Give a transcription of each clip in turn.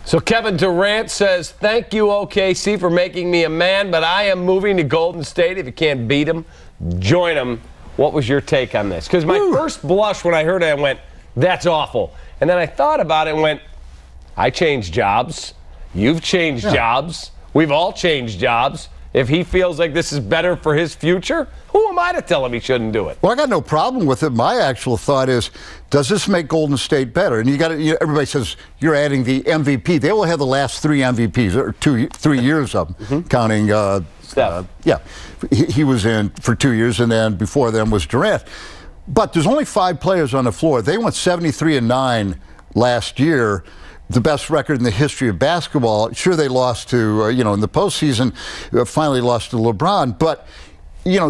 So Kevin Durant says, thank you, OKC, for making me a man, but I am moving to Golden State. If you can't beat them, join them. What was your take on this? Because my first blush when I heard it, I went, that's awful. And then I thought about it and went, I changed jobs. You've changed jobs. We've all changed jobs. If he feels like this is better for his future, who am I to tell him he shouldn't do it? Well, I got no problem with it. My actual thought is, does this make Golden State better? And everybody says you're adding the MVP. They will have the last 3 MVPs, or 3 years of them, counting. Steph. He was in for 2 years, and then before them was Durant. But there's only 5 players on the floor. They went 73-9 last year. The best record in the history of basketball. Sure, they lost to, in the postseason, finally lost to LeBron. But,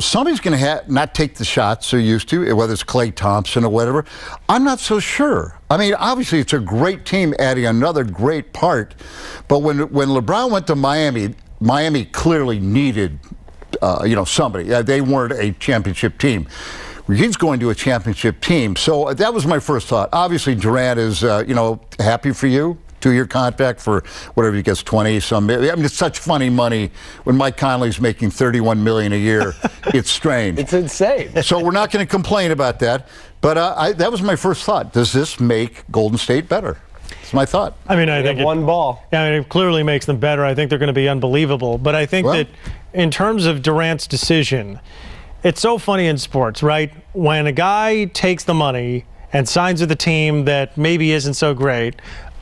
somebody's going to not take the shots they're used to, whether it's Klay Thompson or whatever. I'm not so sure. I mean, obviously, it's a great team adding another great part. But when LeBron went to Miami, Miami clearly needed, somebody. They weren't a championship team. He's going to a championship team. So that was my first thought. Obviously, Durant is, happy for you. 2-year contract for whatever he gets, 20-some. I mean, it's such funny money when Mike Conley's making $31 million a year. It's strange. It's insane. So we're not going to complain about that. But that was my first thought. Does this make Golden State better? That's my thought. I mean, I think one ball. I mean, it clearly makes them better. I think they're going to be unbelievable. But I think that in terms of Durant's decision, it's so funny in sports, right? When a guy takes the money and signs with a team that maybe isn't so great,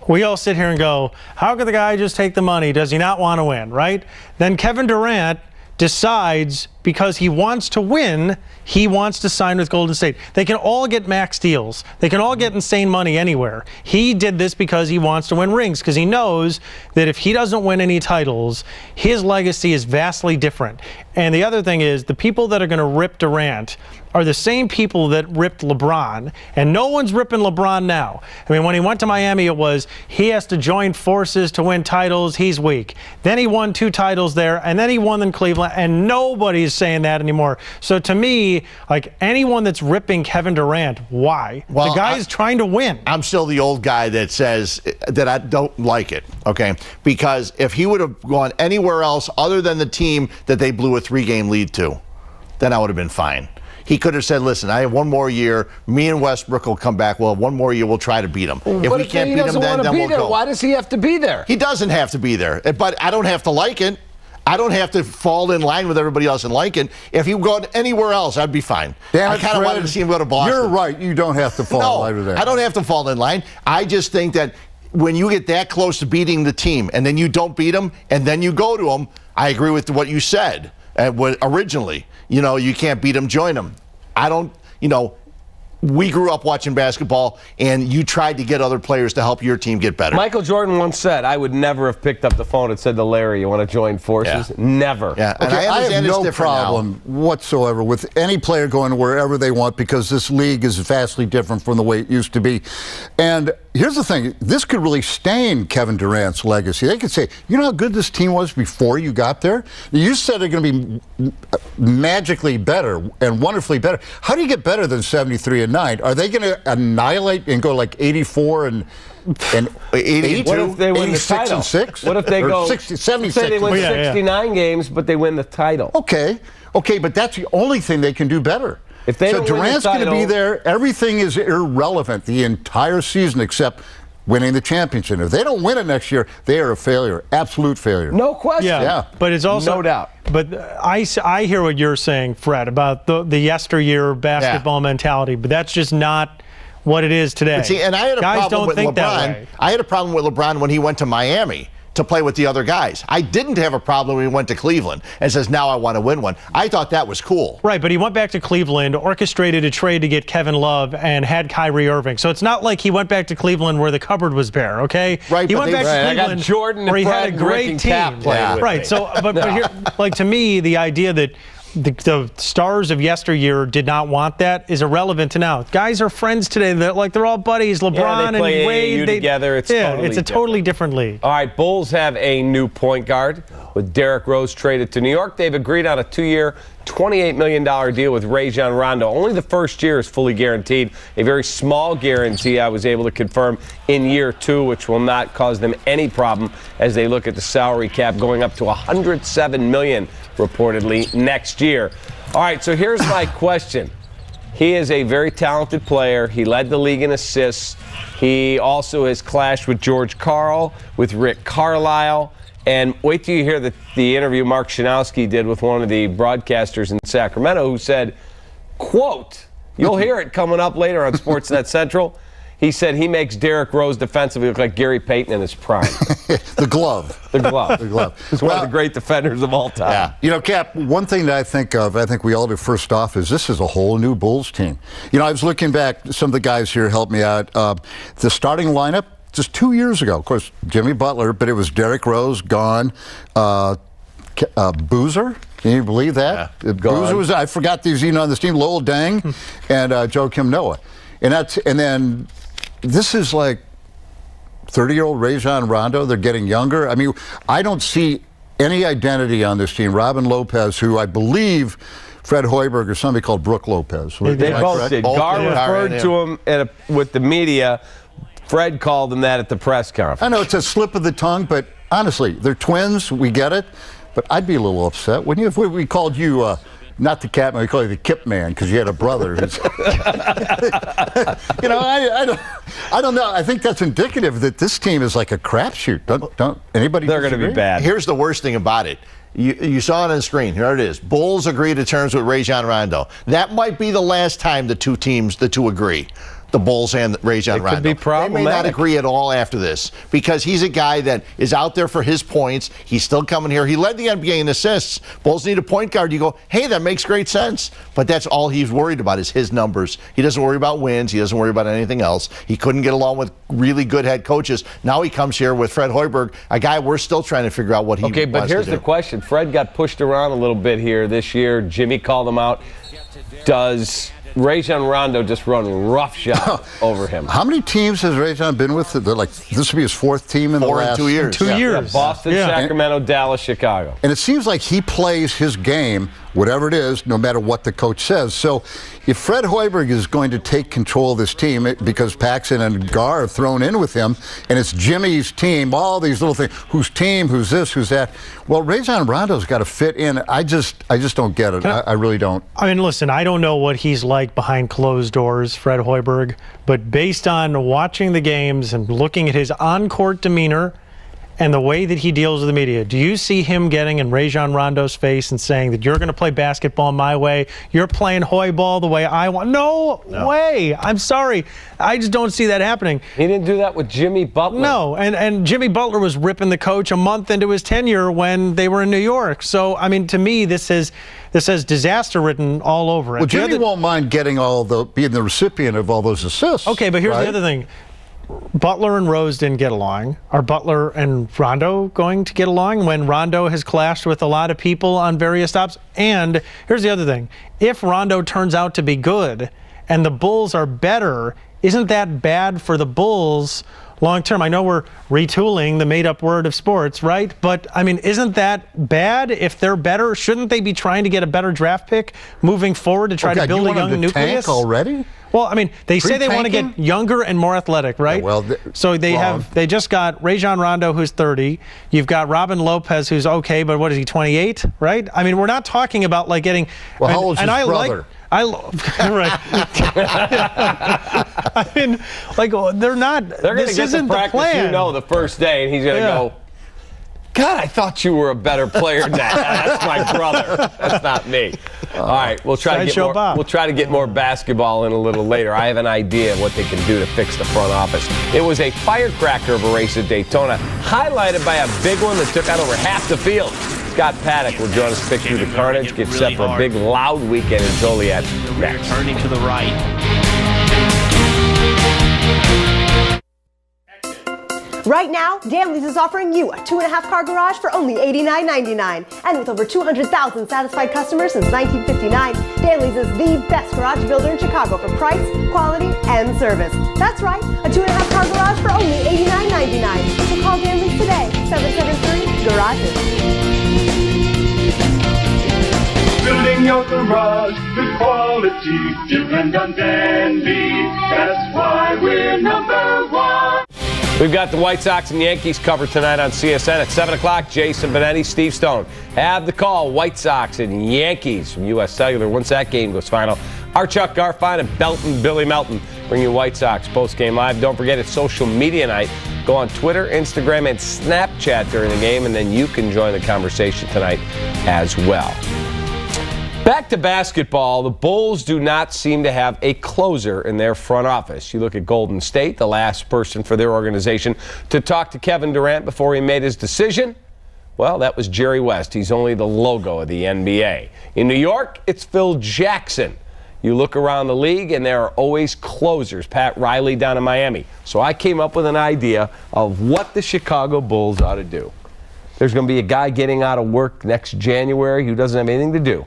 we all sit here and go, how could the guy just take the money? Does he not want to win, right? Then Kevin Durant decides, because he wants to win, he wants to sign with Golden State. They can all get max deals. They can all get insane money anywhere. He did this because he wants to win rings, because he knows that if he doesn't win any titles, his legacy is vastly different. And the other thing is, the people that are going to rip Durant are the same people that ripped LeBron, and no one's ripping LeBron now. I mean, when he went to Miami, it was he has to join forces to win titles. He's weak. Then he won 2 titles there, and then he won in Cleveland, and nobody's saying that anymore. So to me, like, anyone that's ripping Kevin Durant, why? Well, the guy is trying to win. I'm still the old guy that says that I don't like it, okay? Because if he would have gone anywhere else other than the team that they blew a 3-game lead to, then I would have been fine. He could have said, listen, I have 1 more year. Me and Westbrook will come back. Well, 1 more year, we'll try to beat him. If we can't beat him, then we'll go. Why does he have to be there? He doesn't have to be there. But I don't have to like it. I don't have to fall in line with everybody else and like it. If he went anywhere else, I'd be fine. I kind of wanted to see him go to Boston. You're right. You don't have to fall in line with that. I don't have to fall in line. I just think that when you get that close to beating the team and then you don't beat them and then you go to them, I agree with what you said originally. You can't beat them, join them. I don't, we grew up watching basketball, and you tried to get other players to help your team get better. Michael Jordan once said, I would never have picked up the phone and said to Larry, you want to join forces? Yeah. Never. Yeah. And I have no problem whatsoever with any player going wherever they want, because this league is vastly different from the way it used to be. And here's the thing. This could really stain Kevin Durant's legacy. They could say, you know how good this team was before you got there? You said they're going to be magically better and wonderfully better. How do you get better than 73-9? Are they going to annihilate and go like 84 and 82? What if they win the 86 title? and 6? What if they go 76? Say they win 69 games, but they win the title? Okay, but that's the only thing they can do better. If they so Durant's going to be there. Everything is irrelevant the entire season except winning the championship. If they don't win it next year, they are a failure, absolute failure. No question. Yeah. But it's also no doubt. But I hear what you're saying, Fred, about the yesteryear basketball mentality. But that's just not what it is today. But see, and I had a problem with LeBron. I had a problem with LeBron when he went to Miami to play with the other guys. I didn't have a problem when he went to Cleveland and says, now I want to win one. I thought that was cool. Right, but he went back to Cleveland, orchestrated a trade to get Kevin Love, and had Kyrie Irving. So it's not like he went back to Cleveland where the cupboard was bare, okay? Right, he went back to Cleveland I got Jordan where he Fred had a great team. Right, so, but here, like, to me, the idea that the stars of yesteryear did not want that is irrelevant to now. Guys are friends today. They're all buddies. LeBron and Wade together. It's a totally different league. All right, Bulls have a new point guard with Derrick Rose traded to New York. They've agreed on a 2-year, $28 million deal with Rajon Rondo. Only the first year is fully guaranteed. A very small guarantee I was able to confirm in year 2, which will not cause them any problem as they look at the salary cap going up to $107 million reportedly next year. All right, so here's my question. He is a very talented player. He led the league in assists. He also has clashed with George Karl, with Rick Carlisle. And wait till you hear the interview Mark Shanowski did with one of the broadcasters in Sacramento who said, quote, you'll hear it coming up later on Sportsnet Central. He said he makes Derrick Rose defensively look like Gary Payton in his prime. The glove. The glove. The glove. He's one of the great defenders of all time. Yeah. You know, Cap, one thing that I think we all do first off is this is a whole new Bulls team. You know, I was looking back, some of the guys here helped me out. The starting lineup, just 2 years ago, of course, Jimmy Butler, but it was Derrick Rose, gone. Boozer, can you believe that? Yeah, Boozer was, I forgot these, on this team, Lowell Deng and Joakim Noah. And then this is like 30-year-old Rajon Rondo. They're getting younger. I mean, I don't see any identity on this team. Robin Lopez, who I believe Fred Hoiberg or somebody called Brooke Lopez. They both did. Gar referred to him with the media. Fred called him that at the press conference. I know it's a slip of the tongue, but honestly, they're twins. We get it. But I'd be a little upset, wouldn't you, if we called you, not the Catman, we call you the Kip Man because you had a brother. I don't know. I think that's indicative that this team is like a crapshoot. Don't anybody? They're going to be bad. Here's the worst thing about it. You saw it on the screen. Here it is. Bulls agree to terms with Rajon Rondo. That might be the last time the two agree. The Bulls and Rajon Rondo. Could be problematic. They may not agree at all after this because he's a guy that is out there for his points. He's still coming here. He led the NBA in assists. Bulls need a point guard. You go, hey, that makes great sense. But that's all he's worried about is his numbers. He doesn't worry about wins. He doesn't worry about anything else. He couldn't get along with really good head coaches. Now he comes here with Fred Hoiberg, a guy we're still trying to figure out what he wants to do. Okay, but here's the question. Fred got pushed around a little bit here this year. Jimmy called him out. Does Rajon Rondo just run roughshod over him? How many teams has Rajon been with? They're like, this will be his 4th team in the last 2 years. 2 years. Yeah, Boston, Sacramento, Dallas, Chicago. And it seems like he plays his game, whatever it is, no matter what the coach says. So if Fred Hoiberg is going to take control of this team because Paxson and Gar are thrown in with him, and it's Jimmy's team, all these little things, whose team, who's this, who's that. Well, Rajon Rondo's got to fit in. I just don't get it. I really don't. I mean, listen, I don't know what he's like behind closed doors, Fred Hoiberg, but based on watching the games and looking at his on-court demeanor and the way that he deals with the media, do you see him getting in Rajon Rondo's face and saying that you're going to play basketball my way, you're playing Hoy ball the way I want? No way. I'm sorry. I just don't see that happening. He didn't do that with Jimmy Butler. No, and Jimmy Butler was ripping the coach a month into his tenure when they were in New York. So, I mean, to me, this has disaster written all over it. Well, Jimmy won't mind getting being the recipient of all those assists. Okay, but here's the other thing. Butler and Rose didn't get along. Are Butler and Rondo going to get along when Rondo has clashed with a lot of people on various stops? And here's the other thing. If Rondo turns out to be good and the Bulls are better, isn't that bad for the Bulls long term? I know we're retooling the made-up word of sports, right? But, I mean, isn't that bad if they're better? Shouldn't they be trying to get a better draft pick moving forward to try to build a young nucleus? Tank already? Well, I mean, they say they want to get younger and more athletic, right? Yeah, well, so they just got Rajon Rondo, who's 30. You've got Robin Lopez, who's okay, but what is he, 28, right? I mean, we're not talking about like getting. Well, how old's his brother? Right. I mean, like they're not. They're going to get to practice, the first day, and he's going to go, God, I thought you were a better player than that. That's my brother. That's not me. All right, we'll try to get more basketball in a little later. I have an idea of what they can do to fix the front office. It was a firecracker of a race at Daytona, highlighted by a big one that took out over half the field. Scott Paddock will join us to pick through the carnage, get set for a big, loud weekend in Joliet next. Turning to the right. Right now, Danley's is offering you a 2.5-car garage for only $89.99. And with over 200,000 satisfied customers since 1959, Danley's is the best garage builder in Chicago for price, quality, and service. That's right, a 2.5-car garage for only $89.99. So call Danley's today, 773-GARAGES. Building your car garage. Good quality, Durant and Dunleavy. That's why we're number one. We've got the White Sox and Yankees covered tonight on CSN at 7 o'clock. Jason Benetti, Steve Stone have the call. White Sox and Yankees from U.S. Cellular. Once that game goes final, our Chuck Garfien and Belton Billy Melton bring you White Sox post-game live. Don't forget, it's social media night. Go on Twitter, Instagram, and Snapchat during the game, and then you can join the conversation tonight as well. Back to basketball, the Bulls do not seem to have a closer in their front office. You look at Golden State, the last person for their organization to talk to Kevin Durant before he made his decision. Well, that was Jerry West. He's only the logo of the NBA. In New York, it's Phil Jackson. You look around the league, and there are always closers. Pat Riley down in Miami. So I came up with an idea of what the Chicago Bulls ought to do. There's going to be a guy getting out of work next January who doesn't have anything to do.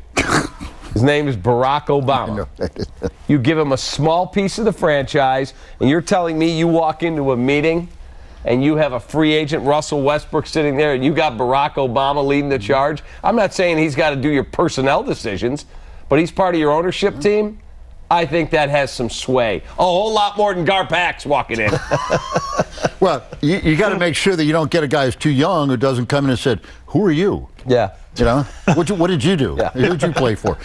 His name is Barack Obama. You give him a small piece of the franchise, and you're telling me you walk into a meeting and you have a free agent, Russell Westbrook, sitting there, and you got Barack Obama leading the charge? I'm not saying he's got to do your personnel decisions, but he's part of your ownership team. I think that has some sway. A whole lot more than Garpax walking in. Well, you got to make sure that you don't get a guy who's too young who doesn't come in and said, "Who are you?" Yeah. You know, what did you do? Yeah. Who did you play for?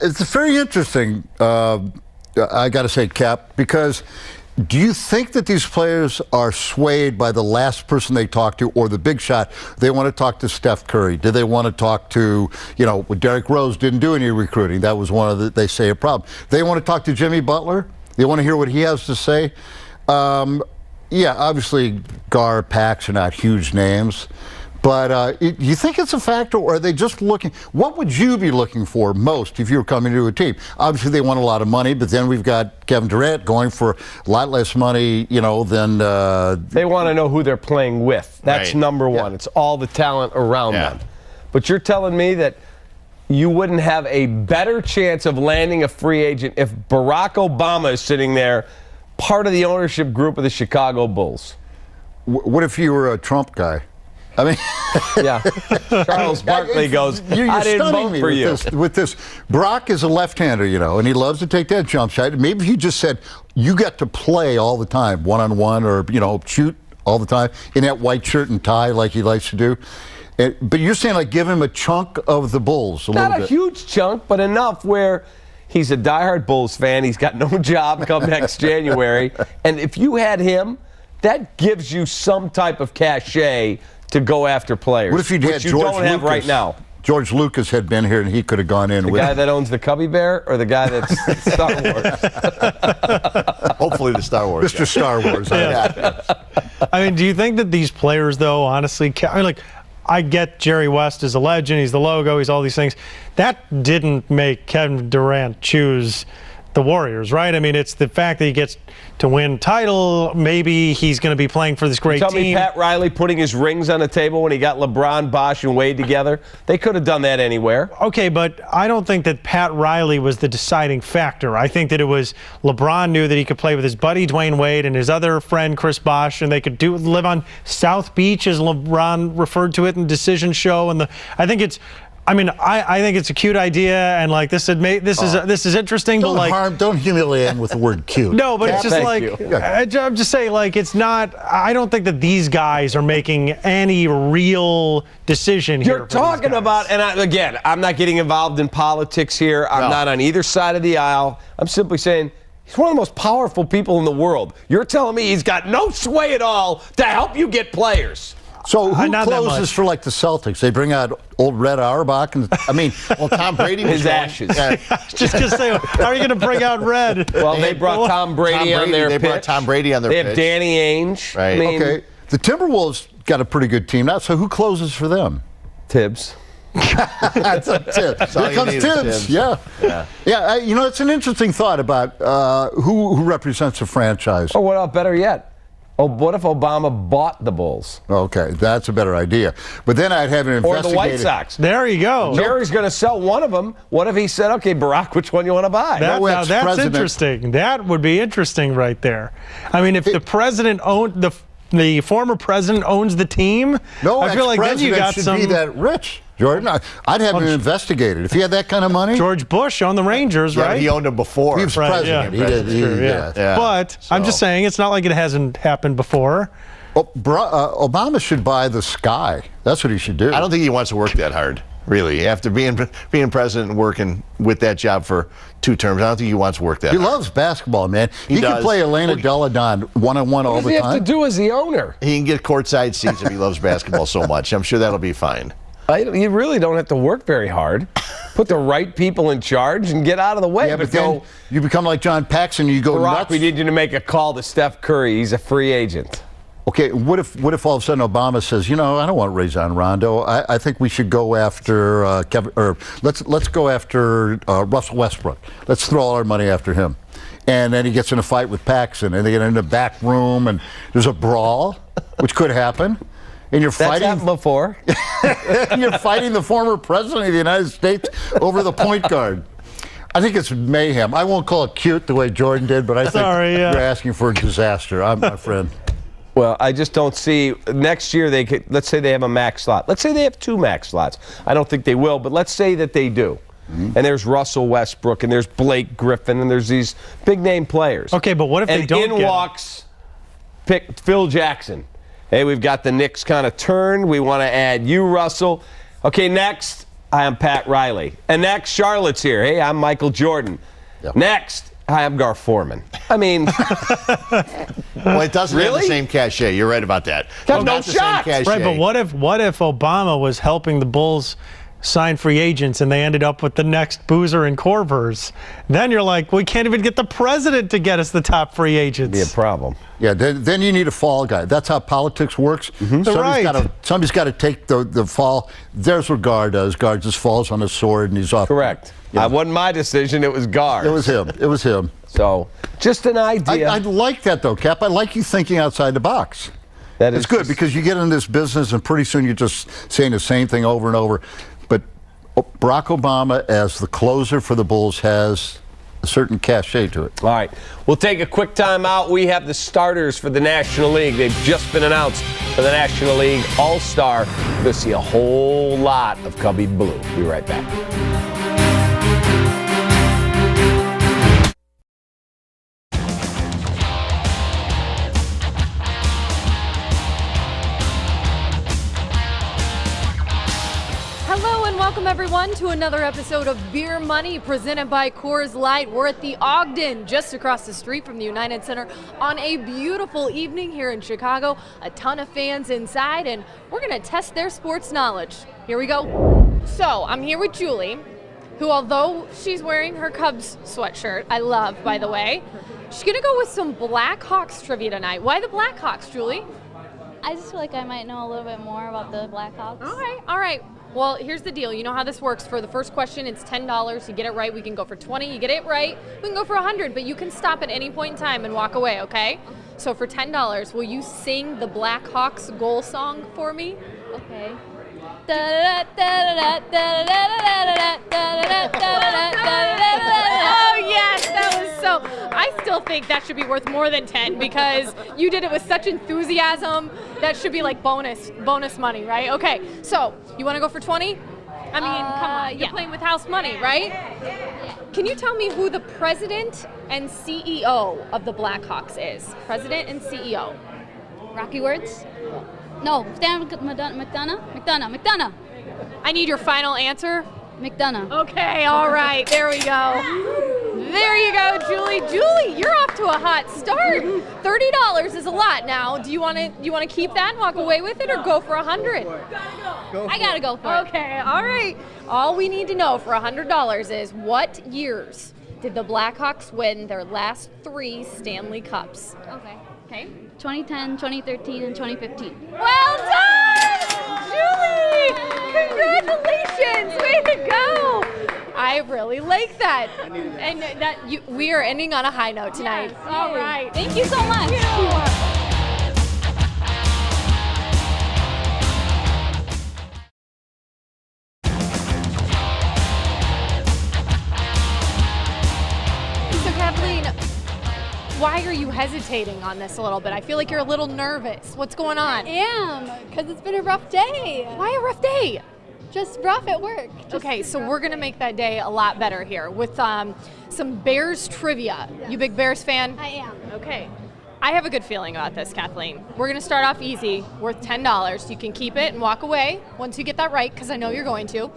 It's very interesting, I got to say, Cap, because do you think that these players are swayed by the last person they talk to or the big shot? They want to talk to Steph Curry. Do they want to talk to, Derrick Rose didn't do any recruiting. That was one of the, they say, a problem. They want to talk to Jimmy Butler. They want to hear what he has to say. Yeah, obviously, Gar, Pax are not huge names. But you think it's a factor, or are they just looking? What would you be looking for most if you were coming to a team? Obviously, they want a lot of money, but then we've got Kevin Durant going for a lot less money, than. They want to know who they're playing with. That's right. number one. Yeah. It's all the talent around them. But you're telling me that you wouldn't have a better chance of landing a free agent if Barack Obama is sitting there, part of the ownership group of the Chicago Bulls? What if you were a Trump guy? I mean, yeah. Charles Barkley goes, I didn't vote for you. With this, Brock is a left-hander, and he loves to take that jump shot. Maybe if you just said, you got to play all the time, one-on-one, or, shoot all the time in that white shirt and tie like he likes to do. But you're saying, like, give him a chunk of the Bulls, Not a huge chunk, but enough where he's a diehard Bulls fan. He's got no job come next January. And if you had him, that gives you some type of cachet to go after players. What if you had George don't have right now? George Lucas had been here and he could have gone in with the guy that owns the Cubby Bear or the guy that's Star Wars? Hopefully the Star Wars. Mr. Star Wars. I mean, do you think that these players, though, honestly, I get Jerry West is a legend, he's the logo, he's all these things. That didn't make Kevin Durant choose the Warriors, right? I mean, it's the fact that he gets to win title. Maybe he's going to be playing for this great team. Tell me Pat Riley putting his rings on the table when he got LeBron, Bosh, and Wade together. They could have done that anywhere. Okay, but I don't think that Pat Riley was the deciding factor. I think that it was LeBron knew that he could play with his buddy Dwyane Wade and his other friend Chris Bosh, and they could live on South Beach, as LeBron referred to it in Decision Show. And I think it's a cute idea, and this is interesting. Don't humiliate him with the word cute. No, but it's just I'm just saying, it's not. I don't think that these guys are making any real decision here. You're talking about, and again, I'm not getting involved in politics here. I'm not on either side of the aisle. I'm simply saying he's one of the most powerful people in the world. You're telling me he's got no sway at all to help you get players. So who closes for the Celtics? They bring out old Red Auerbach, and Tom Brady was his ashes. Just gonna say, how are you gonna bring out Red? Well, they brought Tom Brady on their pitch. They brought Tom Brady on their pitch. They have Danny Ainge. Right. Okay. The Timberwolves got a pretty good team now. So who closes for them? Tibbs. That's a Tibbs. Here comes Tibbs. Yeah. It's an interesting thought about who represents a franchise. Or what better yet? What if Obama bought the Bulls? Okay, that's a better idea. But then I'd have an investigator. Or the White Sox. There you go. Jerry's going to sell one of them. What if he said, okay, Barack, which one you want to buy? That's interesting. That would be interesting right there. I mean, if the president owned the former president owns the team. No, I feel like then you got should some. be that rich, Jordan. I'd have him investigated. If he had that kind of money. George Bush owned the Rangers, Yeah, right? he owned them before. He was Right, president. yeah. He did. True, yeah. Yeah. But I'm just saying, it's not like it hasn't happened before. Obama should buy the sky. That's what he should do. I don't think he wants to work that hard, really. After being president and working with that job for 2 terms, I don't think he wants to work that He hard. loves basketball, man. He can does. play Elena Deladon one-on-one all What does the he have to time. do as the owner? He can get courtside seats if he loves basketball so much. I'm sure that'll be fine. You really don't have to work very hard. Put the right people in charge and get out of the way. Yeah, but then you become like John Paxson. You go Rock, nuts. we need you to make a call to Steph Curry. He's a free agent. Okay, what if all of a sudden Obama says, I don't want Rajon Rondo. I think we should go after Kevin, or let's go after Russell Westbrook. Let's throw all our money after him. And then he gets in a fight with Paxson, and they get in the back room, and there's a brawl, which could happen. And you're That's fighting. happened before. You're fighting the former president of the United States over the point guard. I think it's mayhem. I won't call it cute the way Jordan did, but I think you're asking for a disaster. I'm my friend. Well, I just don't see next year they could, let's say they have a max slot. Let's say they have 2 max slots. I don't think they will, but let's say that they do. And there's Russell Westbrook, and there's Blake Griffin, and there's these big name players. Okay, but what if they don't And in walks Phil Jackson. Hey, we've got the Knicks kind of turned. We want to add you, Russell. Okay, next, I am Pat Riley. And next, Charlotte's here. Hey, I'm Michael Jordan. Yep. Next, I am Gar Foreman. I mean, Well, it doesn't have the Really? same cachet. You're right about that. Got It's no not the same shot. cachet. Right, but what if Obama was helping the Bulls sign free agents and they ended up with the next Boozer and Korvers? Then you're like, we can't even get the president to get us the top free agents. be a problem. Yeah, then you need a fall guy. That's how politics works. Right. Somebody's got to take the fall. There's what Gar does. Gar just falls on a sword and he's off. Correct. Yeah. It wasn't my decision. It was Gar's. It was him. It was him. So, just an idea. I like that, though, Cap. I like you thinking outside the box. That It's is good just- because you get in this business and pretty soon you're just saying the same thing over and over. But Barack Obama, as the closer for the Bulls, has a certain cachet to it. All right. We'll take a quick time out. We have the starters for the National League. They've just been announced for the National League All-Star. You'll see a whole lot of Cubby Blue. Be right back. Hello and welcome everyone to another episode of Beer Money presented by Coors Light. We're at the Ogden, just across the street from the United Center, on a beautiful evening here in Chicago. A ton of fans inside, and we're going to test their sports knowledge. Here we go. So I'm here with Julie, who, although she's wearing her Cubs sweatshirt, I love, by the way, she's going to go with some Blackhawks trivia tonight. Why the Blackhawks, Julie? I just feel like I might know a little bit more about the Blackhawks. All right. Well, here's the deal. You know how this works. For the first question, it's $10. You get it right, we can go for 20. You get it right, we can go for 100. But you can stop at any point in time and walk away, okay? So for $10, will you sing the Blackhawks goal song for me? Okay. Oh, yes, that was so. I still think that should be worth more than 10 because you did it with such enthusiasm. That should be like bonus money, right? Okay, so you want to go for 20? I mean, come on, you're playing with house money, right? Can you tell me who the president and CEO of the Blackhawks is? President and CEO. Rocky words? No, Stan McDonough. I need your final answer. McDonough. Okay, all right, there we go. There you go, Julie. Julie, you're off to a hot start. $30 is a lot now. Do you want to keep that and walk away with it, or go for 100? I gotta go for it. Okay, all right. All we need to know for $100 is what years did the Blackhawks win their last 3 Stanley Cups? Okay. Okay. 2010, 2013, and 2015. Well done, Julie! Congratulations! Way to go! I really like that. And we are ending on a high note tonight. Yes, All yay. right. Thank you so much. So Kathleen, Why are you hesitating on this a little bit? I feel like you're a little nervous. What's going on? I am, because it's been a rough day. Why a rough day? Just rough at work. Okay, so we're going to make that day a lot better here with some Bears trivia. You big Bears fan? I am. Okay. I have a good feeling about this, Kathleen. We're going to start off easy, worth $10. You can keep it and walk away once you get that right, because I know you're going to.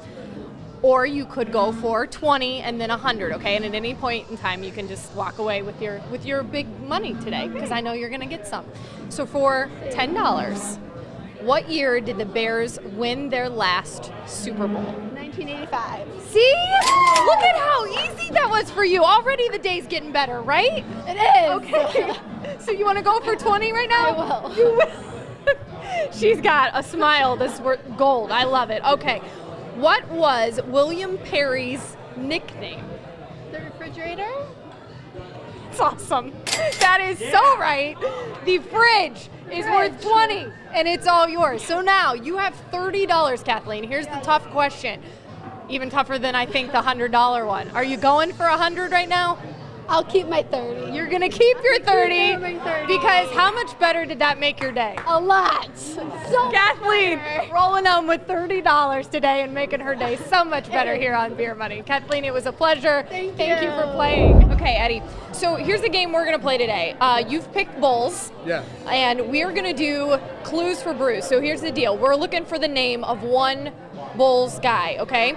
Or you could go for 20 and then 100, okay? And at any point in time, you can just walk away with your big money today, because I know you're going to get some. So for $10, what year did the Bears win their last Super Bowl? 1985. See? Look at how easy that was for you. Already the day's getting better, right? It is. Okay. So you want to go for 20 right now? I will. You will. She's got a smile that's worth gold. I love it. Okay. What was William Perry's nickname? The refrigerator? That's awesome. That is so right. The fridge is worth 20, and it's all yours. So now you have $30, Kathleen. Here's the tough question. Even tougher than I think the $100 one. Are you going for 100 right now? I'll keep my 30. You're gonna keep your 30 my 30. because how much better did that make your day? A lot. So Kathleen better. rolling on with $30 today and making her day so much better here on Beer Money. Kathleen, it was a pleasure. Thank you you. for playing. Okay, Eddie. So here's the game we're gonna play today. You've picked Bulls. Yeah. And we're gonna do clues for Bruce. So here's the deal. We're looking for the name of one Bulls guy, okay?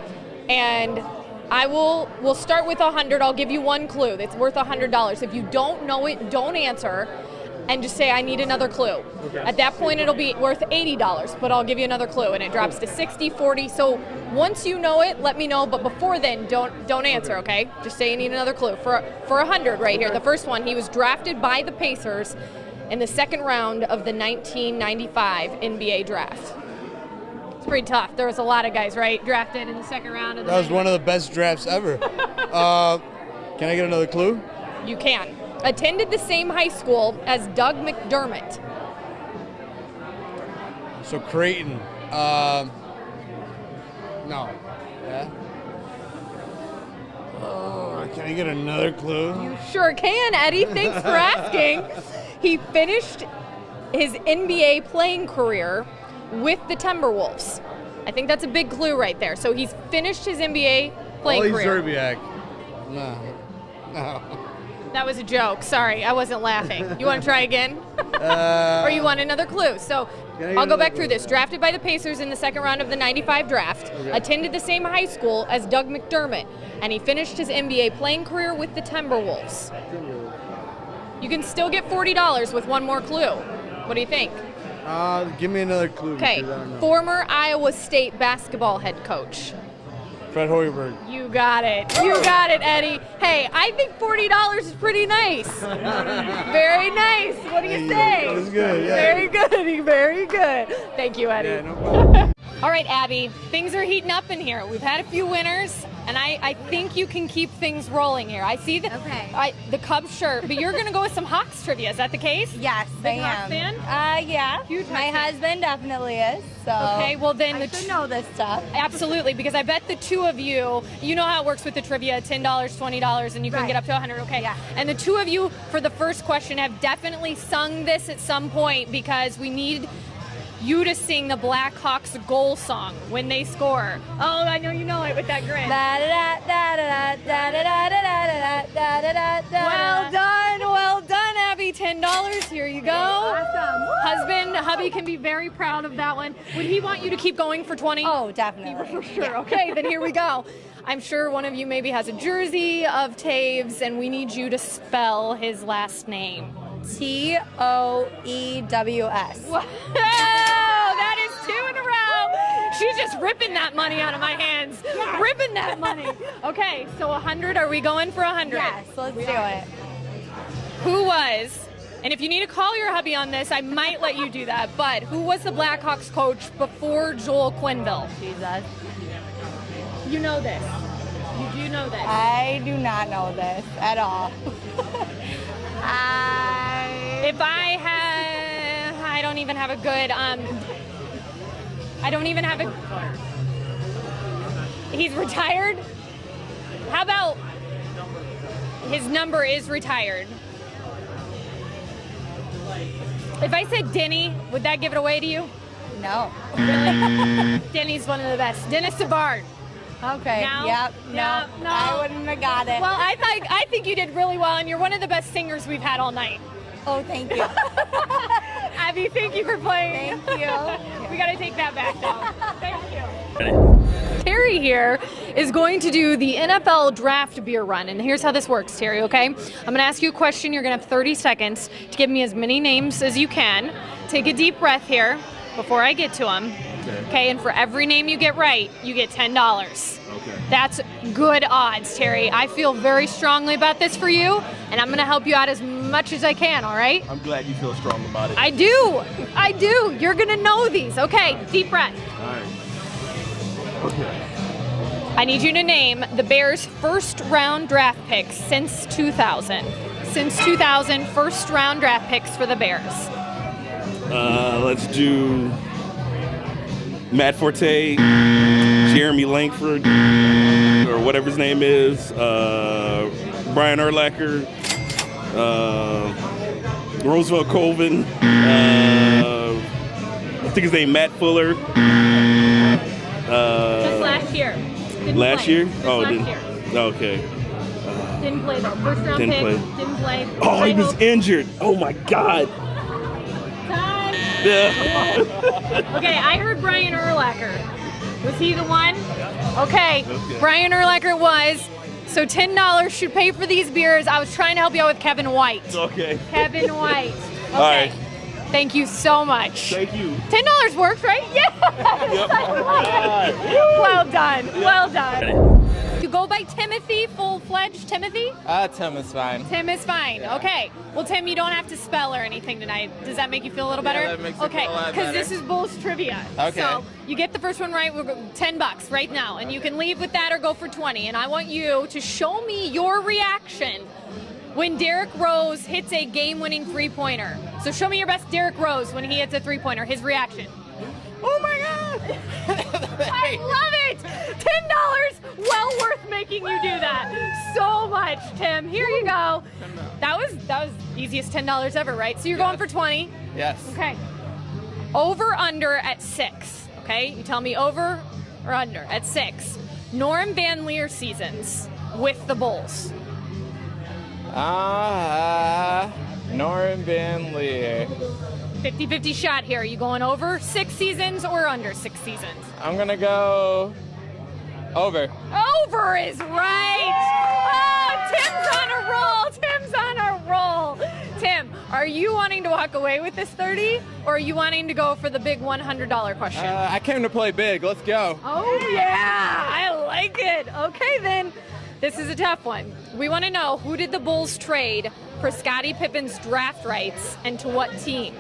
And we'll start with 100. I'll give you one clue. It's worth $100. If you don't know it, don't answer and just say, I need another clue. Okay. At that point, it'll be worth $80, but I'll give you another clue, and it drops to 60, 40. So once you know it, let me know, but before then, don't answer, okay? Just say you need another clue. For 100 right here, the first one, he was drafted by the Pacers in the second round of the 1995 NBA draft. Pretty tough. There was a lot of guys, right, drafted in the second round of the That was one of the best drafts ever. Can I get another clue? You can. Attended the same high school as Doug McDermott. So Creighton. No. Yeah. Oh, can I get another clue? You sure can, Eddie. Thanks for asking. He finished his NBA playing career with the Timberwolves. I think that's a big clue right there. So he's finished his NBA playing career. Zerbiak. No. That was a joke. Sorry, I wasn't laughing. You want to try again? Or you want another clue? So I'll go back through this. Drafted by the Pacers in the second round of the 95 draft. Okay. Attended the same high school as Doug McDermott. And he finished his NBA playing career with the Timberwolves. You can still get $40 with one more clue. What do you think? Give me another clue. Okay, former Iowa State basketball head coach. Fred Hoiberg. You got it. You got it, Eddie. Hey, I think $40 is pretty nice. Very nice. What do you say? That's good, yeah. Very good. Very good. Thank you, Eddie. Yeah, no problem. All right, Abby, things are heating up in here. We've had a few winners, and I think you can keep things rolling here. I see the Cubs shirt, but you're going to go with some Hawks trivia. Is that the case? Yes, Big I Hawks am. fan? Yeah. Huge My Hawks fan. husband definitely is. So Okay, well then I should know this stuff. Absolutely, because I bet the two of you, you know how it works with the trivia, $10, $20, and you can Right. get up to 100, okay? Yeah. And the two of you, for the first question, have definitely sung this at some point because we need you to sing the Blackhawks goal song when they score. Oh, I know you know it with that grin. Well done, Abby. $10. Here you go. Awesome. Hubby can be very proud of that one. Would he want you to keep going for 20? Oh, definitely. For sure. Okay, then here we go. I'm sure one of you maybe has a jersey of Taves, and we need you to spell his last name. Toews. Wow, that is 2 in a row. She's just ripping that money out of my hands. Yes. Ripping that money. Okay, so 100. Are we going for 100? Yes, let's do it. Who was, and if you need to call your hubby on this, I might let you do that, but who was the Blackhawks coach before Joel Quenneville? Jesus. You know this. You do know this. I do not know this at all. I don't even have a good, he's retired? How about his number is retired? If I said Denny, would that give it away to you? No. Really? Denny's one of the best. Dennis Savard. Okay. No? Yep. No, no. I wouldn't have got it. Well, I think you did really well, and you're one of the best singers we've had all night. Oh, thank you. Abby, thank you for playing. Thank you. We got to take that back now. Thank you. Terry here is going to do the NFL draft beer run, and here's how this works, Terry, okay? I'm going to ask you a question. You're going to have 30 seconds to give me as many names as you can. Take a deep breath here before I get to them. Okay, and for every name you get right, you get $10. Okay. That's good odds, Terry. I feel very strongly about this for you, and I'm going to help you out as much as I can, all right? I'm glad you feel strong about it. I do. I do. You're going to know these. Okay, deep breath. All right. Okay. I need you to name the Bears' first-round draft picks since 2000. Since 2000, first-round draft picks for the Bears. Let's do Matt Forte, Jeremy Langford, or whatever his name is, Brian Urlacher, Roosevelt Colvin, I think his name Matt Fuller. Just last year. Last year? Oh, last year. Okay. Didn't play though. First round Didn't pick. play. Didn't play. Oh, he was injured. Oh my God. Time. Yeah. Okay, I heard Brian Urlacher. Was he the one? Okay, Brian Urlacher was. So $10 should pay for these beers. I was trying to help you out with Kevin White. Okay. Kevin White. Okay. All right. Thank you so much. Thank you. $10 works, right? Yes! Yep. Well done. Well done. You go by Timothy, full-fledged Timothy? Tim is fine. Tim is fine. Yeah. Okay. Well, Tim, you don't have to spell or anything tonight. Does that make you feel a little better? Yeah, that makes me feel a lot because this better. is Bulls trivia. Okay. So you get the first one right, we'll go $10 right now, and you can leave with that or go for 20. And I want you to show me your reaction when Derrick Rose hits a game-winning three-pointer. So show me your best Derrick Rose when he hits a three-pointer. His reaction. Oh my God! I love it! $10, well worth making you do that. So much, Tim. Here you go. That was easiest $10 ever, right? So you're going for 20. Yes. Okay. Over under at 6. Okay? You tell me over or under at 6. Norm Van Leer seasons with the Bulls. Norm Van Leer. 50-50 shot here. Are you going over 6 seasons or under 6 seasons? I'm gonna go over. Over is right. Oh, Tim's on a roll. Tim's on a roll. Tim, are you wanting to walk away with this 30, or are you wanting to go for the big $100 question? I came to play big. Let's go. Oh, yeah. I like it. Okay, then. This is a tough one. We want to know, who did the Bulls trade for Scottie Pippen's draft rights and to what team?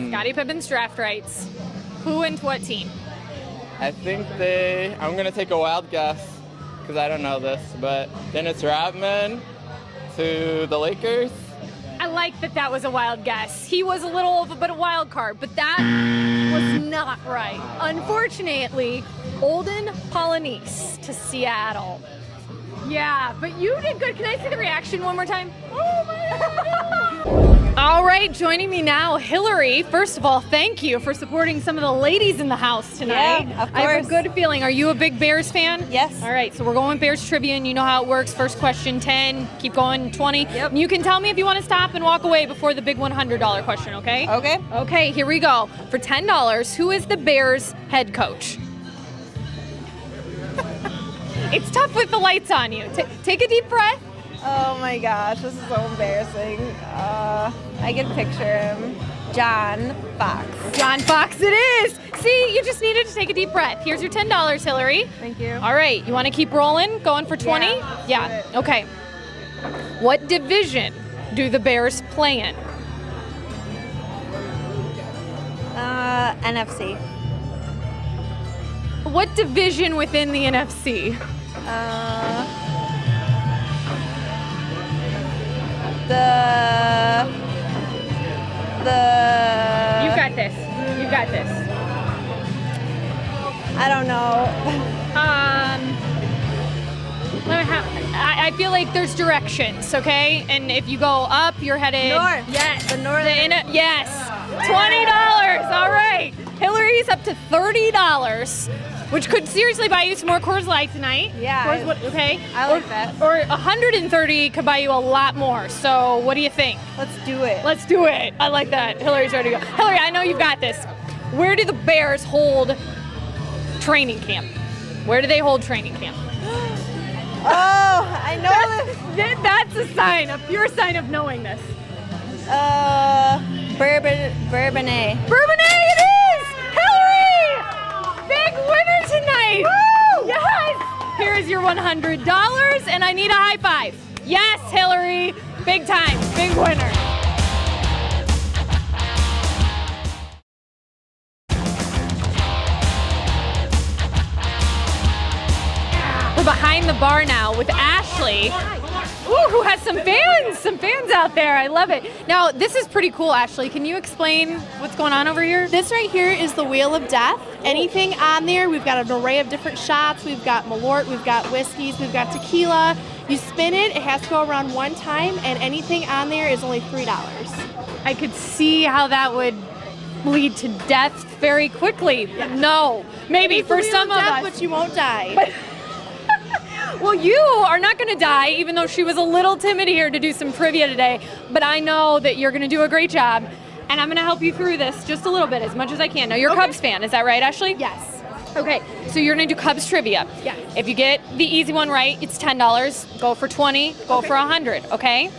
Scottie Pippen's draft rights. Who and to what team? I think I'm gonna take a wild guess because I don't know this, but Dennis Rodman to the Lakers. I like that was a wild guess. He was a little of a bit of a wild card, but that was not right. Unfortunately, Olden Polynice to Seattle. Yeah, but you did good. Can I see the reaction one more time? Oh my God. All right, joining me now, Hillary. First of all, thank you for supporting some of the ladies in the house tonight. Yeah, of I have a course. good feeling. Are you a big Bears fan? Yes. All right, so we're going Bears trivia, and you know how it works. First question, 10. Keep going, 20. Yep. And you can tell me if you want to stop and walk away before the big $100 question, okay? Okay. Okay, here we go. For $10, who is the Bears head coach? It's tough with the lights on you. Take a deep breath. Oh my gosh, this is so embarrassing. I can picture him. John Fox. John Fox it is. See, you just needed to take a deep breath. Here's your $10, Hillary. Thank you. All right, you want to keep rolling? Going for 20? Yeah. Okay. What division do the Bears play in? NFC. What division within the NFC? You got this. You got this. I don't know. I feel like there's directions, okay? And if you go up, you're headed North. Yes, the north. Yes. $20. All right. Hillary's up to $30, which could seriously buy you some more Coors Light tonight. Yeah. Okay. I like that. Or 130 could buy you a lot more. So what do you think? Let's do it. Let's do it. I like that. Hillary's ready to go. Hillary, I know you've got this. Where do the Bears hold training camp? Where do they hold training camp? Oh, I know this. That's a sign, a pure sign of knowing this. Bourbonnais. Bourbonnais it is! Hillary! Big winner tonight! Woo! Yes! Here is your $100, and I need a high five. Yes, Hillary! Big time, big winner. We're behind the bar now with Ashley, who has some fans out there. I love it. Now, this is pretty cool, Ashley. Can you explain what's going on over here? This right here is the Wheel of Death. Anything on there, we've got an array of different shots. We've got Malort, we've got whiskeys, we've got tequila. You spin it has to go around one time, and anything on there is only $3. I could see how that would lead to death very quickly. No, maybe for some of us. But you won't die. Well, you are not going to die, even though she was a little timid here to do some trivia today. But I know that you're going to do a great job, and I'm going to help you through this just a little bit, as much as I can. Now, you're a Cubs fan, is that right, Ashley? Yes. Okay, so you're going to do Cubs trivia. Yes. If you get the easy one right, it's $10. Go for 20. Go for 100. Okay?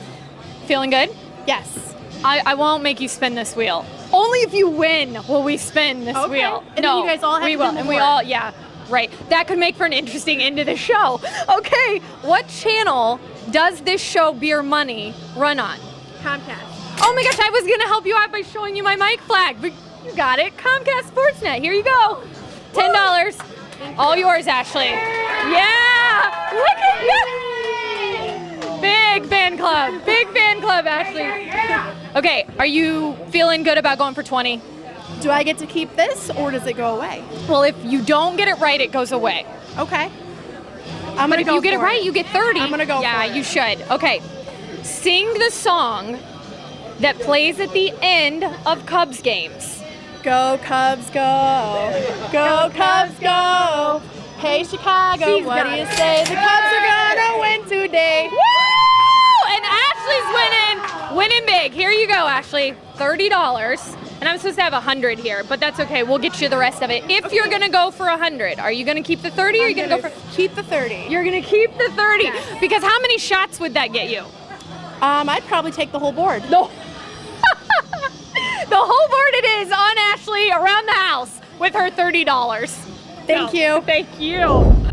Feeling good? Yes. I won't make you spin this wheel. Only if you win will we spin this wheel. And then you guys all have to do and we more. all, yeah. Right. That could make for an interesting end to the show. Okay. What channel does this show, Beer Money, run on? Comcast. Oh my gosh, I was going to help you out by showing you my mic flag, but you got it. Comcast Sportsnet. Here you go. $10. All yours, Ashley. Yeah. Look at that. Big fan club. Big fan club, Ashley. Okay. Are you feeling good about going for 20? Do I get to keep this, or does it go away? Well, if you don't get it right, it goes away. Okay. But if you get it right, you get 30. I'm gonna go Yeah, for it. you should. Okay. Sing the song that plays at the end of Cubs games. Go Cubs, go. Go Cubs, go. Hey, Chicago, what do you say? The Cubs are gonna win today. Woo! And Ashley's winning. Winning big. Here you go, Ashley. $30. And I'm supposed to have 100 here, but that's okay. We'll get you the rest of it. If you're going to go for 100, are you going to keep the 30 or are you going to go for... Keep the 30. You're going to keep the 30. Yes. Because how many shots would that get you? I'd probably take the whole board. No. The whole board it is on Ashley around the house with her $30. Thank you. Thank you.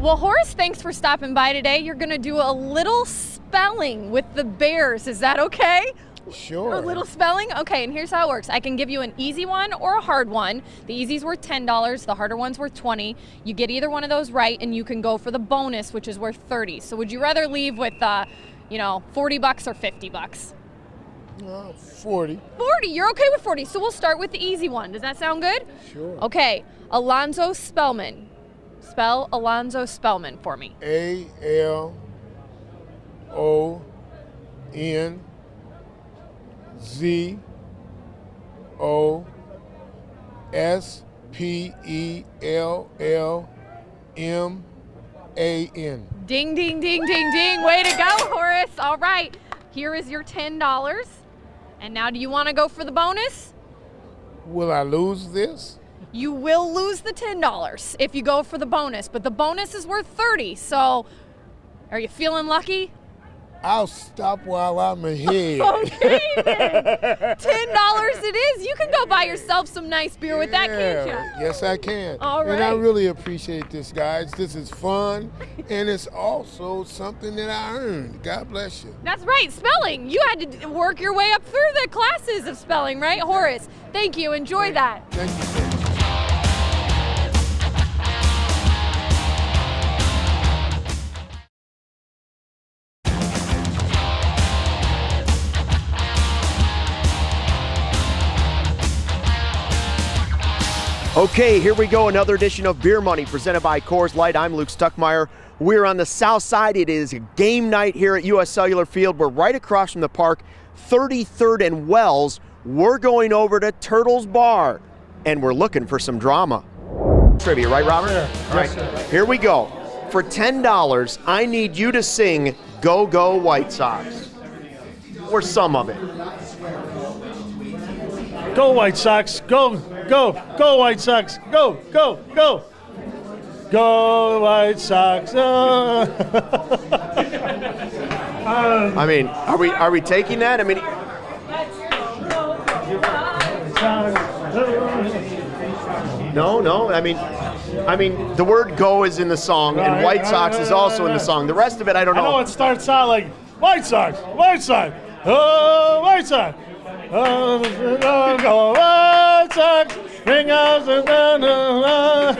Well, Horace, thanks for stopping by today. You're going to do a little spelling with the Bears. Is that okay? Sure. A little spelling? Okay, and here's how it works. I can give you an easy one or a hard one. The easy's worth $10, the harder one's worth $20. You get either one of those right, and you can go for the bonus, which is worth $30. So would you rather leave with, $40 or $50? 40. 40, you're okay with 40. So we'll start with the easy one. Does that sound good? Sure. Okay, Alonzo Spellman. Spell Alonzo Spellman for me. ALONZOSPELLMAN. Ding, ding, ding, ding, ding. Way to go, Horace. All right. Here is your $10. And now do you want to go for the bonus? Will I lose this? You will lose the $10 if you go for the bonus, but the bonus is worth $30. So are you feeling lucky? I'll stop while I'm ahead. Okay, then. $10 it is. You can go buy yourself some nice beer with that, can't you? Yes, I can. All right. And I really appreciate this, guys. This is fun, and it's also something that I earned. God bless you. That's right, spelling. You had to work your way up through the classes of spelling, right, Horace? Thank you. Enjoy that. Thank you so much. Okay, here we go. Another edition of Beer Money presented by Coors Light. I'm Luke Stuckmeyer. We're on the south side. It is game night here at U.S. Cellular Field. We're right across from the park, 33rd and Wells. We're going over to Turtles Bar, and we're looking for some drama. Trivia, right, Robert? Sure. All right, here we go. For $10, I need you to sing Go Go White Sox, or some of it. Go White Sox, go, go, go White Sox, go, go, go. Go White Sox. I mean, are we taking that? I mean, no. I mean, the word "go" is in the song, and White Sox is also in the song. The rest of it, I don't know. I know it starts out like White Sox, White Sox, oh White Sox. Go White Sox, ring us or something like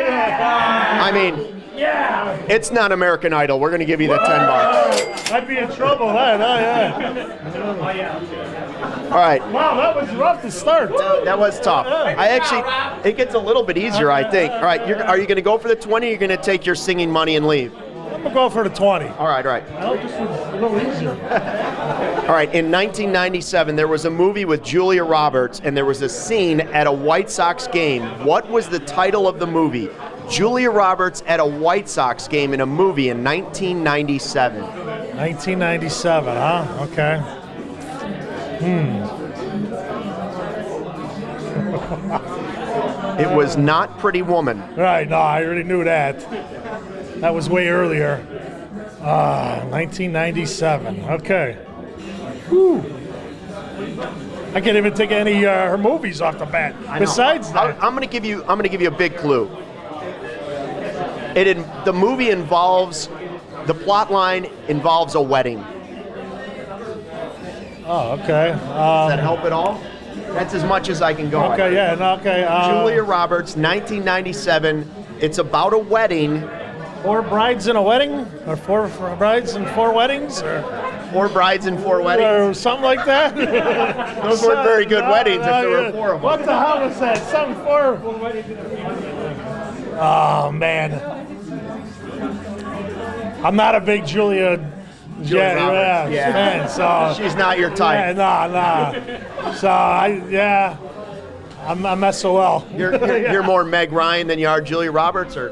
that. I mean, yeah, it's not American Idol. We're going to give you the $10. I'd be in trouble then. All right. Wow, that was rough to start. That was tough. It gets a little bit easier, I think. All right, are you going to go for the 20 or are you going to take your singing money and leave? I'm going to go for the 20. All right. I hope this was a little easier. All right, in 1997, there was a movie with Julia Roberts, and there was a scene at a White Sox game. What was the title of the movie? Julia Roberts at a White Sox game in a movie in 1997. 1997, huh? Okay. It was not Pretty Woman. Right, no, I already knew that. That was way earlier. 1997. Okay. Whew. I can't even think of any her movies off the bat. Besides that, I'm going to give you a big clue. The movie involves, the plot line involves a wedding. Oh, okay. Does that help at all? That's as much as I can go. Okay, yeah, no, okay. Julia Roberts, 1997. It's about a wedding. 4 brides in a wedding? Or 4 brides and 4 weddings? Or 4 brides and 4 weddings? Or something like that? Those weren't very good weddings if there were 4 of them. What the hell was that? Something 4? Oh, man. I'm not a big Julia Roberts. Man, so she's not your type. Yeah, nah. So, I'm SOL. You're more Meg Ryan than you are Julia Roberts, or?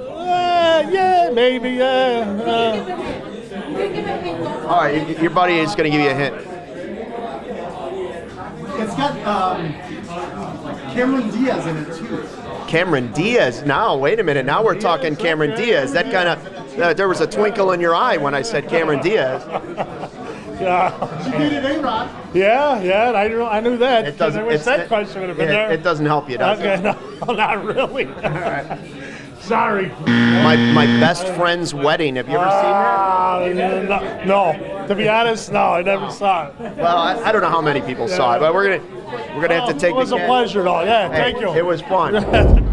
Yeah, maybe, yeah. All right, your buddy is going to give you a hint. It's got Cameron Diaz in it, too. Cameron Diaz? Now, wait a minute. Now we're talking Cameron Diaz. That kind of, there was a twinkle in your eye when I said Cameron Diaz. Yeah. She dated A-Rod. Yeah, I knew that. It doesn't. That question would have been there. It doesn't help you, does it? Okay, no, not really. All right. Sorry. My best friend's wedding. Have you ever seen that? No. To be honest, no, I never saw it. Well, I don't know how many people saw it, but we're gonna have to take. It was a pleasure, though. Yeah, thank you. It was fun.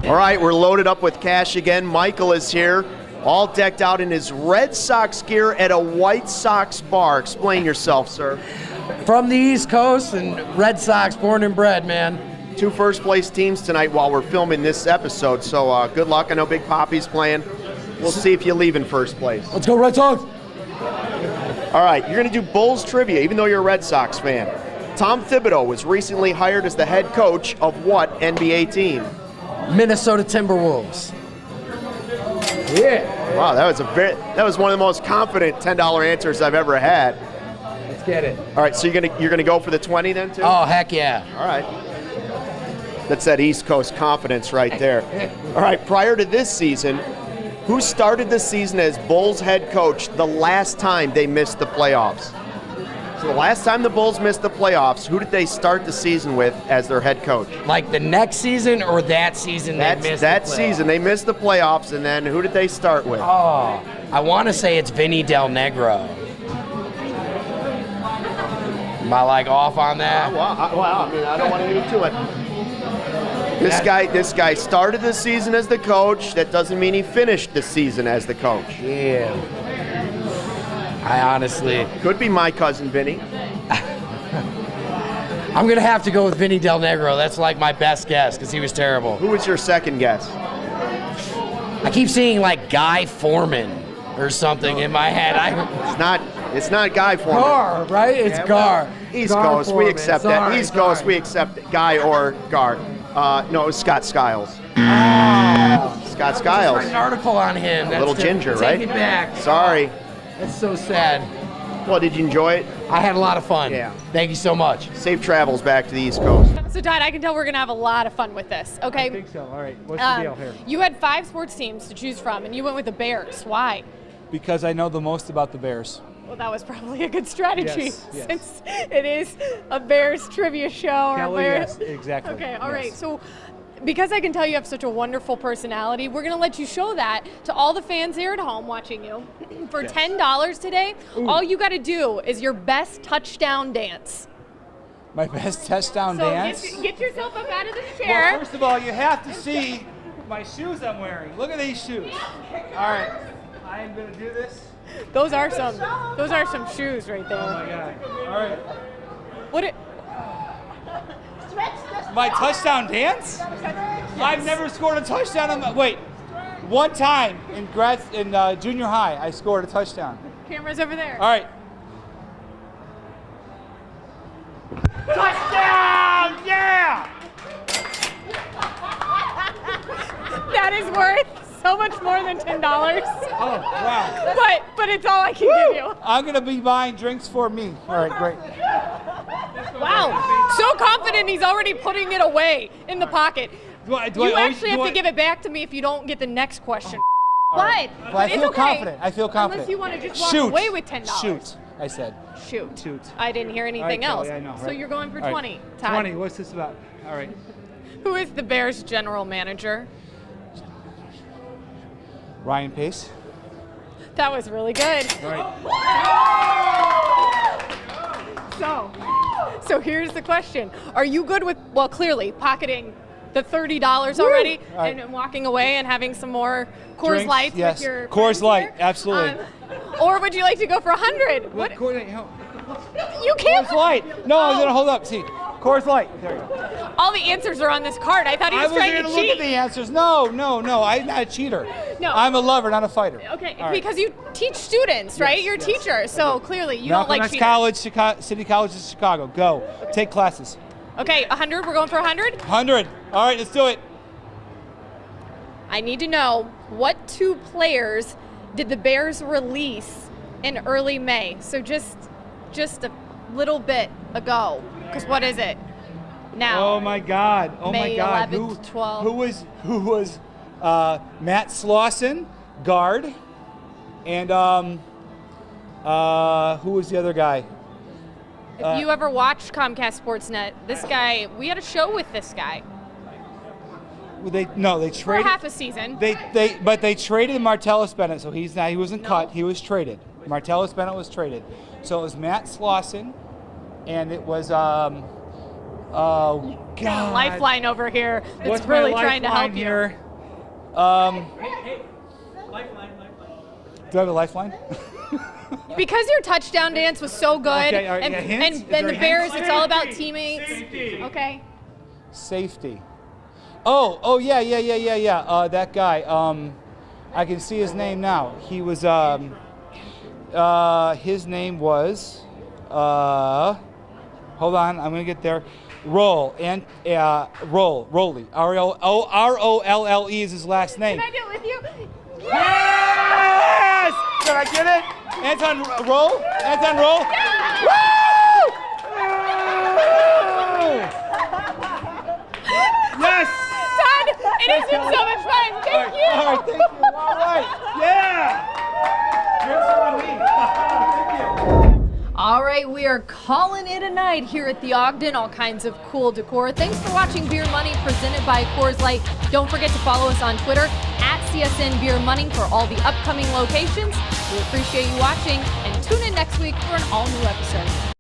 All right, we're loaded up with cash again. Michael is here, all decked out in his Red Sox gear at a White Sox bar. Explain yourself, sir. From the East Coast and Red Sox, born and bred, man. 2 first-place teams tonight while we're filming this episode, so good luck. I know Big Poppy's playing. We'll see if you leave in first place. Let's go Red Sox. All right, you're going to do Bulls trivia, even though you're a Red Sox fan. Tom Thibodeau was recently hired as the head coach of what NBA team? Minnesota Timberwolves. Yeah. Wow, that was one of the most confident $10 answers I've ever had. Let's get it. All right, so you're gonna go for the 20 then too? Oh, heck yeah. All right. That's that East Coast confidence right there. All right, prior to this season, who started the season as Bulls head coach the last time they missed the playoffs? So the last time the Bulls missed the playoffs, who did they start the season with as their head coach? Like the next season or that season they missed that the playoffs? season. They missed the playoffs, and then who did they start with? Oh, I want to say it's Vinny Del Negro. Am I like off on that? Well, I mean, I don't want to get into it. This guy started the season as the coach. That doesn't mean he finished the season as the coach. Yeah. I honestly... Could be my cousin Vinny. I'm going to have to go with Vinny Del Negro. That's like my best guess because he was terrible. Who was your second guess? I keep seeing like Guy Foreman or something in my head. It's not Guy Foreman. Gar, right? It's Gar. Well, East Gar Coast, Foreman. we accept that. Sorry, East Coast, we accept Guy or Gar. No, it was Scott Skiles. Scott Skiles. An article on him. Little ginger, right? Take it back. Sorry. That's so sad. Well, did you enjoy it? I had a lot of fun. Yeah. Thank you so much. Safe travels back to the East Coast. So, Todd, I can tell we're going to have a lot of fun with this, okay? I think so. All right. What's the deal here? You had 5 sports teams to choose from, and you went with the Bears. Why? Because I know the most about the Bears. Well, that was probably a good strategy Yes, yes. since it is a Bears trivia show. Kelly, or yes, exactly. Okay, all right. Yes. So, because I can tell you have such a wonderful personality, we're going to let you show that to all the fans here at home watching you. For $10 today, all you got to do is your best touchdown dance. My best touchdown dance? So get yourself up out of the chair. Well, first of all, you have to see my shoes I'm wearing. Look at these shoes. All right. I am going to do this. Those are some shoes right there. Oh, my God. All right. What it? My touchdown dance? I've never scored a touchdown on my, wait. One time in junior high, I scored a touchdown. Camera's over there. All right. Touchdown! Yeah! That is worth so much more than $10. Oh, wow. But it's all I can give you. I'm going to be buying drinks for me. All right, great. Wow. So confident he's already putting it away in the pocket. You actually have to give it back to me if you don't get the next question. But I it's feel okay. confident. I feel confident. Unless you want to just walk Shoot. away with $10. Shoot, I said. Shoot. Shoot. I didn't hear anything All else. right, Kelly, I know, So right. you're going for All 20. right. Todd. 20. What's this about? All right. Who is the Bears general manager? Ryan Pace. That was really good. All right. So here's the question. Are you good with, well, clearly, pocketing the $30 already right. and walking away and having some more Coors Drinks, Lights yes. with your Coors friends Light, here? absolutely. Or would you like to go for 100? What? You can't. Coors Light. No, I'm going to hold up. See, Coors Light. There you go. All the answers are on this card. I thought he was trying to look cheat. at the answers. No. I'm not a cheater. No. I'm a lover, not a fighter. Okay, All right. because you teach students, right? You're a teacher, so clearly you don't like Malcolm X cheaters. College, City College of Chicago. Go. Take classes. Okay, 100. We're going for 100. 100. All right, let's do it. I need to know what 2 players did the Bears release in early May? So just a little bit ago. Because what is it now? Oh my God! Oh May my God! 11th, 12th. Who was Matt Slauson, guard, and who was the other guy? If you ever watched Comcast Sportsnet, this guy, we had a show with this guy They for traded. half a season. But they traded Martellus Bennett, so he wasn't cut. He was traded. Martellus Bennett was traded. So it was Matt Slauson, and it was oh God. Lifeline over here that's What's really my trying to help lifeline you. here? Do I have a lifeline? Because your touchdown dance was so good, Okay, all right, and, yeah, hints? and Is then there the Bears, hints? it's all about teammates. Okay. Safety. Oh yeah. That guy. I can see his name now. He was. His name was. Hold on, I'm gonna get there. Rolly. Rolle is his last name. Can I do it with you? Yes! Did I get it? Anton Roll? Yes! Todd, it has been so much fun. Thank you. All right, thank you. All right. Yeah! All right, we are calling it a night here at the Ogden. All kinds of cool decor. Thanks for watching Beer Money presented by Coors Light. Don't forget to follow us on Twitter at CSN Beer Money for all the upcoming locations. We appreciate you watching and tune in next week for an all-new episode.